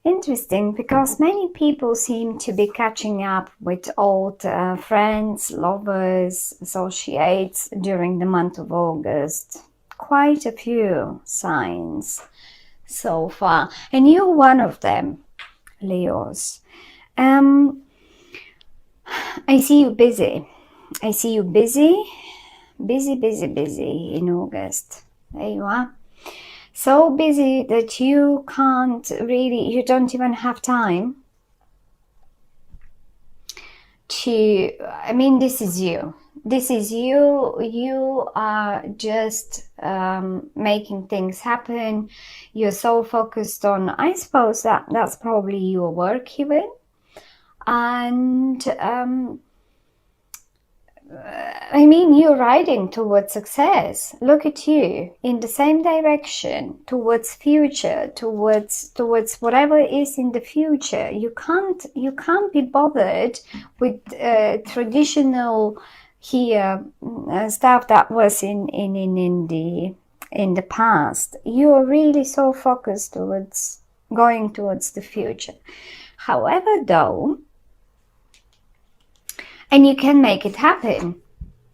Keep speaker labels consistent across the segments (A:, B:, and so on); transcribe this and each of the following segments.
A: Interesting, because many people seem to be catching up with old friends, lovers, associates during the month of August. Quite a few signs so far, and you're one of them, Leos. I see you busy. I see you busy in August. There you are. So busy that you can't really, you don't even have time to, I mean, this is you. This is you. You are just making things happen. You're so focused on, I suppose that's probably your work even. And I mean, you're riding towards success. Look at you in the same direction, towards future, towards whatever is in the future. You can't be bothered with traditional here stuff that was in the past. You are really so focused towards going towards the future. However, though, and you can make it happen.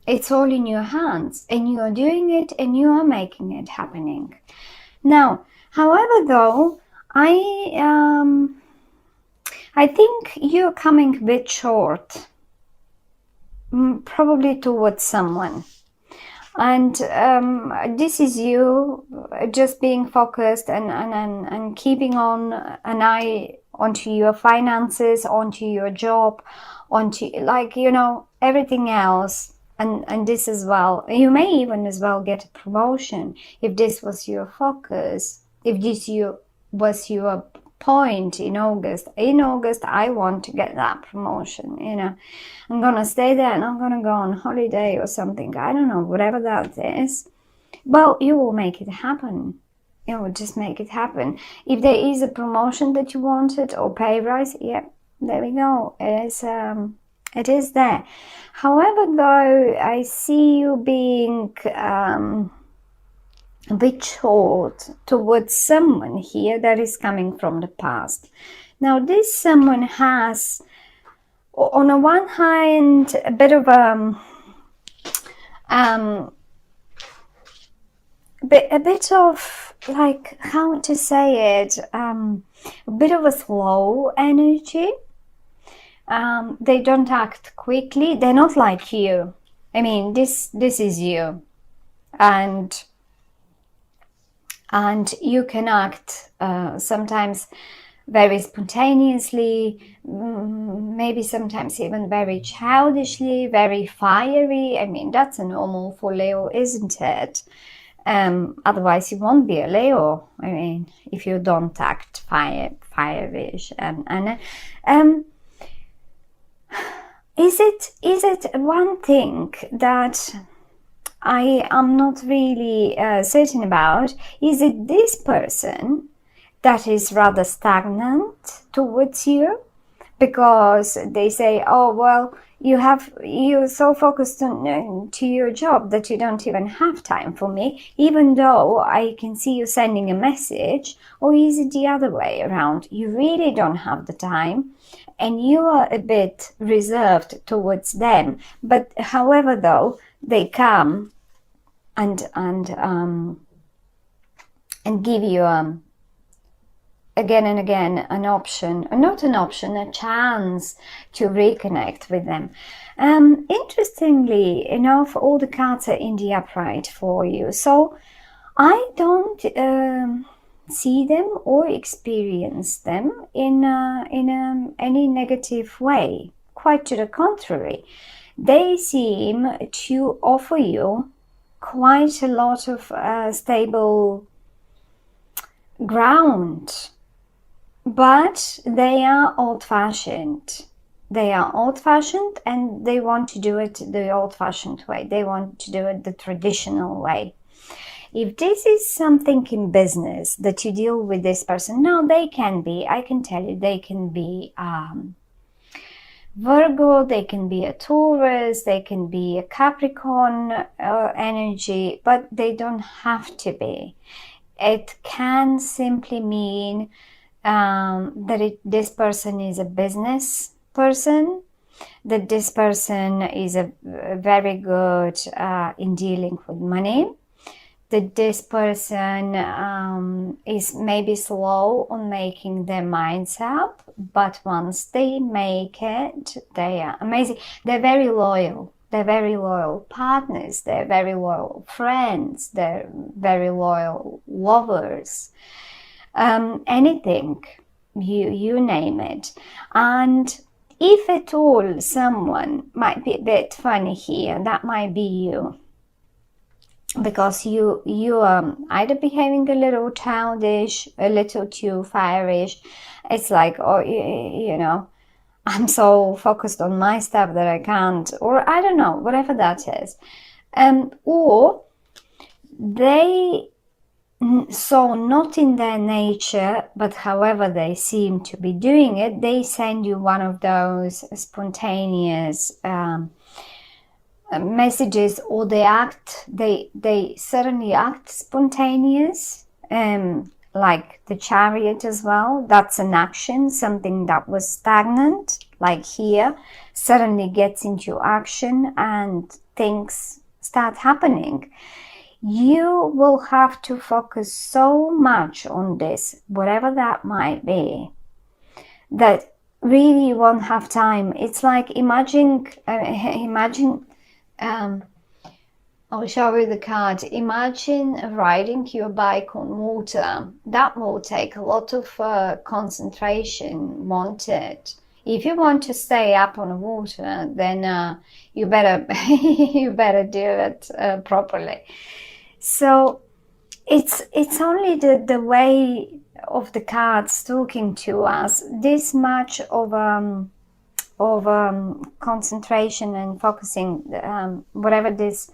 A: It's all in your hands, and you are doing it, and you are making it happening. Now, however, though, I think you're coming a bit short, probably towards someone. And this is you just being focused and keeping on an eye onto your finances, onto your job, onto, like, you know, everything else. And this as well. You may even as well get a promotion if this was your focus, if this was your point in August. In August, I want to get that promotion, you know. I'm gonna stay there and I'm gonna go on holiday or something. I don't know, whatever that is. Well, you will make it happen. You will just make it happen. If there is a promotion that you wanted or pay rise, yeah, there we go. It is there. However, though, I see you being a bit short towards someone here that is coming from the past. Now, this someone has, on the one hand, a bit of a bit of, like, how to say it, a bit of a slow energy. They don't act quickly. They're not like you. I mean, this is you, and you can act sometimes very spontaneously, maybe sometimes even very childishly, very fiery. I mean, that's a normal for Leo, isn't it? Otherwise, you won't be a Leo. I mean, if you don't act fireish Is it one thing that I am not really certain about? Is it this person that is rather stagnant towards you? Because they say, oh, well, you're so focused on to your job that you don't even have time for me, even though I can see you sending a message. Or is it the other way around? You really don't have the time, and you are a bit reserved towards them. But however, though, they come and give you again and again an option, not an option, a chance to reconnect with them. Interestingly enough, all the cards are in the upright for you, so I don't see them or experience them in any negative way. Quite to the contrary, they seem to offer you quite a lot of stable ground, but they are old-fashioned. They are old-fashioned, and they want to do it the old-fashioned way. They want to do it the traditional way. If this is something in business that you deal with this person, no, they can be, I can tell you, they can be Virgo, they can be a Taurus, they can be a Capricorn energy, but they don't have to be. It can simply mean that this person is a business person, that this person is a very good in dealing with money, that this person is maybe slow on making their minds up, but once they make it, they are amazing. They're very loyal. They're very loyal partners. They're very loyal friends. They're very loyal lovers. Anything, you name it. And if at all someone might be a bit funny here, that might be you. Because you are either behaving a little childish, a little too fiery. It's like, oh, you know, I'm so focused on my stuff that I can't, or I don't know, whatever that is. Or they, so not in their nature, but however they seem to be doing it, they send you one of those spontaneous messages, or they certainly act spontaneous, like the Chariot as well. That's an action, something that was stagnant, like here, suddenly gets into action and things start happening. You will have to focus so much on this, whatever that might be, that really you won't have time. It's like imagine I'll show you the card. Imagine riding your bike on water. That will take a lot of concentration, won't it? If you want to stay up on the water, then you better you better do it properly. So it's only the way of the cards talking to us. This much of concentration and focusing, whatever this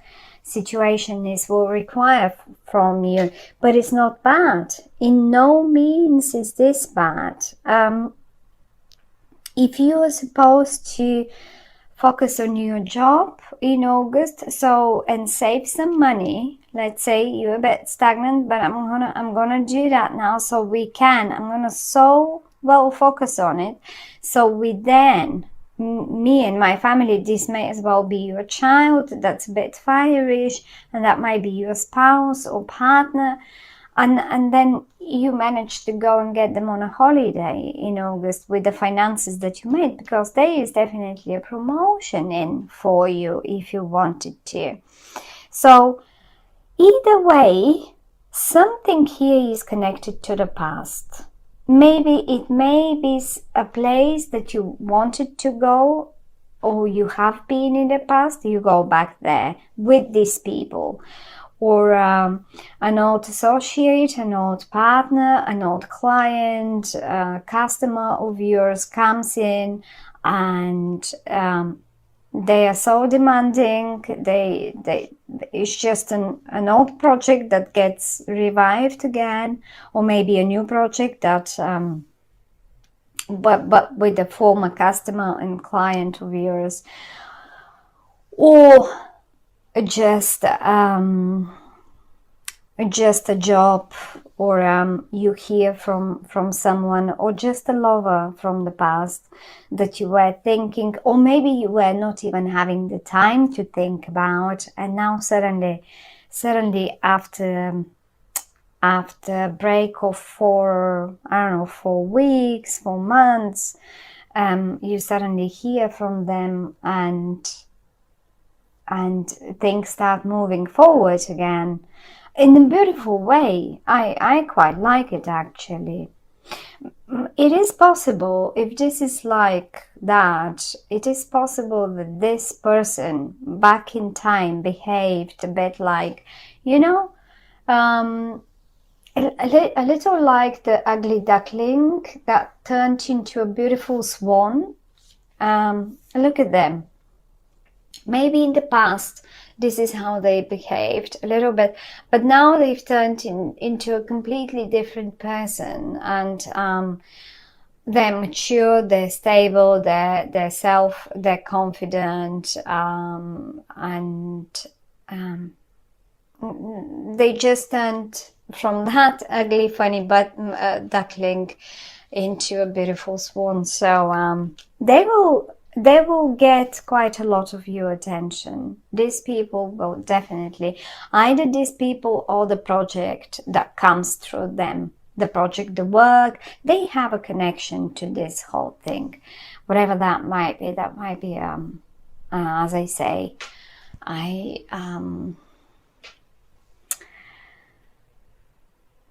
A: situation is, will require from you. But it's not bad. In no means is this bad. If you are supposed to focus on your job in August, and save some money. Let's say you're a bit stagnant, but I'm gonna do that now, so I'm gonna so well focus on it. So me and my family, this may as well be your child that's a bit fireish, and that might be your spouse or partner, and then you manage to go and get them on a holiday in August with the finances that you made, because there is definitely a promotion in for you if you wanted to. So either way, something here is connected to the past. Maybe it may be a place that you wanted to go, or you have been in the past, you go back there with these people. Or an old associate, an old partner, an old client, customer of yours comes in, and they are so demanding. It's just an old project that gets revived again, or maybe a new project that, but with a former customer and client of yours, or just a job, or you hear from someone, or just a lover from the past that you were thinking, or maybe you were not even having the time to think about, and now suddenly after a break of 4 weeks, 4 months, you suddenly hear from them, and things start moving forward again in a beautiful way. I quite like it, actually. It is possible, if this is like that, it is possible that this person back in time behaved a bit like, a little like the ugly duckling that turned into a beautiful swan. Look at them. Maybe in the past this is how they behaved a little bit, but now they've turned into a completely different person, and they're mature, they're stable, they're confident, and they just turned from that ugly, funny duckling into a beautiful swan. So they will get quite a lot of your attention. These people will definitely, either these people or the project that comes through them, the project, the work, they have a connection to this whole thing, whatever that might be. That might be, as I say,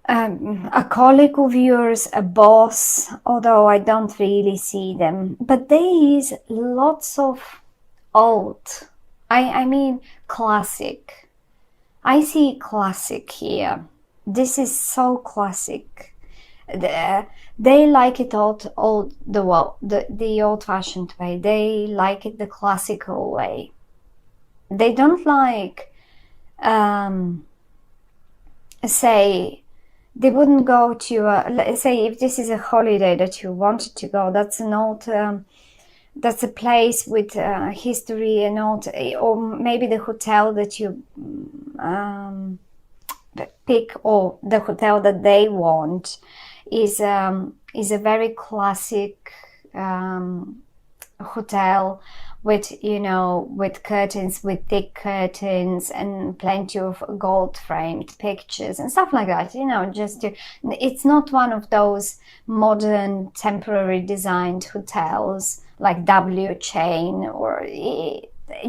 A: a colleague of yours, a boss, although I don't really see them. But there is lots of old, I mean classic. I see classic here. This is so classic. They like it the old-fashioned way. They like it the classical way. They don't like, say, they wouldn't go to, let's say, if this is a holiday that you wanted to go, that's an old, that's a place with history and old, or maybe the hotel that you pick, or the hotel that they want is a very classic hotel with, you know, with curtains, with thick curtains and plenty of gold framed pictures and stuff like that, you know, just to, it's not one of those modern temporary designed hotels like W Chain, or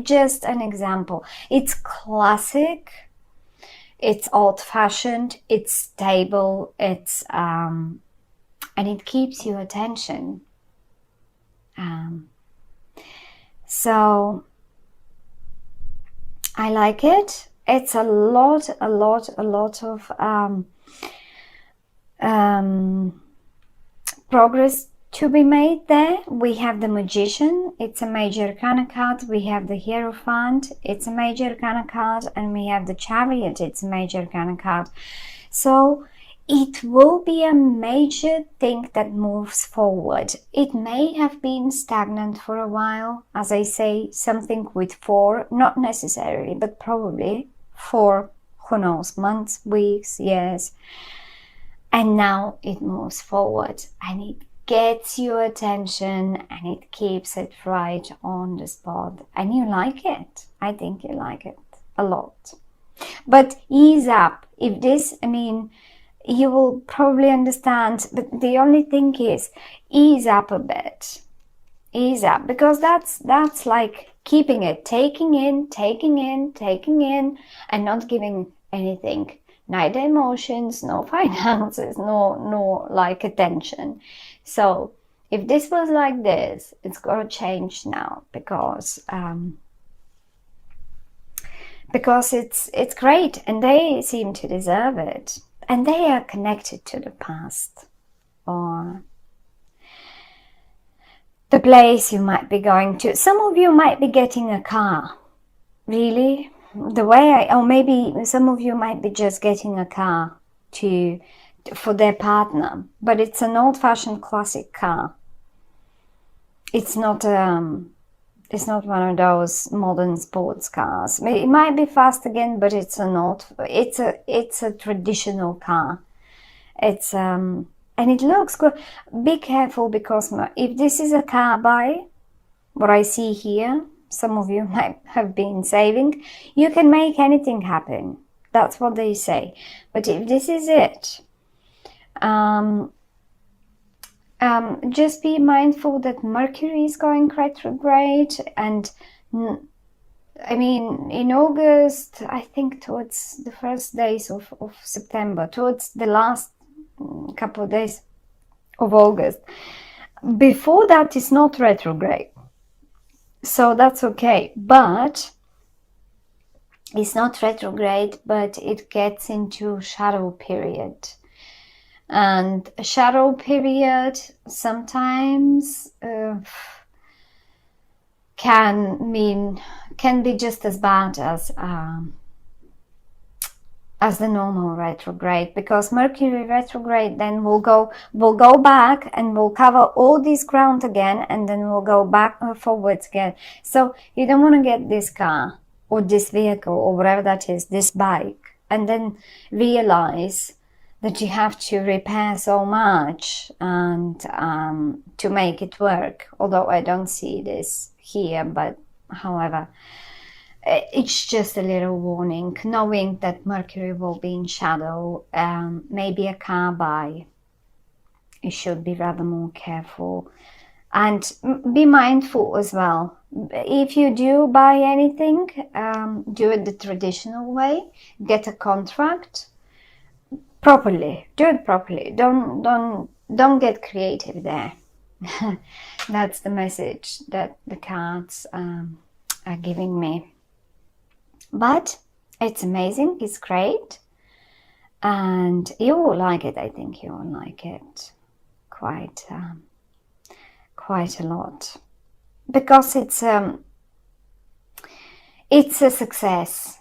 A: just an example. It's classic, it's old-fashioned, it's stable, it's and it keeps your attention. So I like it. It's a lot of progress to be made there. We have the Magician, it's a major arcana card. We have the Hierophant, it's a major arcana card, and we have the Chariot, it's a major arcana card. So it will be a major thing that moves forward. It may have been stagnant for a while, as I say, something with 4, not necessarily, but probably 4, who knows, months, weeks, years. And now it moves forward and it gets your attention and it keeps it right on the spot. And you like it. I think you like it a lot. But ease up. If this, I mean, you will probably understand, but the only thing is, ease up a bit. Ease up, because that's like keeping it, taking in, and not giving anything. Neither emotions, no finances, no like attention. So if this was like this, it's got to change now, because it's great and they seem to deserve it. And they are connected to the past, or the place you might be going to. Some of you might be getting a car, really. The way or maybe some of you might be just getting a car for their partner, but it's an old-fashioned classic car. It's not one of those modern sports cars. It might be fast again, but it's a traditional car. It's and it looks good. Be careful, because if this is a car buy, what I see here, some of you might have been saving, you can make anything happen. That's what they say. But if this is it, just be mindful that Mercury is going retrograde, and I mean in August, I think towards the first days of September, towards the last couple of days of August. Before that is not retrograde, so that's okay, but it's not retrograde, but it gets into shadow period. And a shadow period sometimes can be just as bad as the normal retrograde, because Mercury retrograde then will go back and will cover all this ground again, and then we'll go back forwards again. So you don't want to get this car or this vehicle or whatever that is, this bike, and then realize that you have to repair so much and to make it work. Although I don't see this here, but however, it's just a little warning, knowing that Mercury will be in shadow. Maybe a car buy, you should be rather more careful and be mindful as well. If you do buy anything, do it the traditional way. Get a contract properly. Do it properly. Don't get creative there. That's the message that the cards are giving me. But it's amazing. It's great, and you will like it. I think you will like it quite a lot, because it's a success.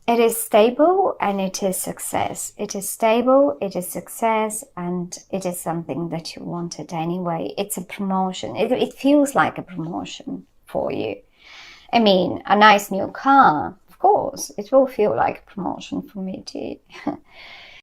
A: It is stable and it is success. It is stable, it is success, and it is something that you wanted anyway. It's a promotion. It feels like a promotion for you. I mean, a nice new car, of course, it will feel like a promotion for me too.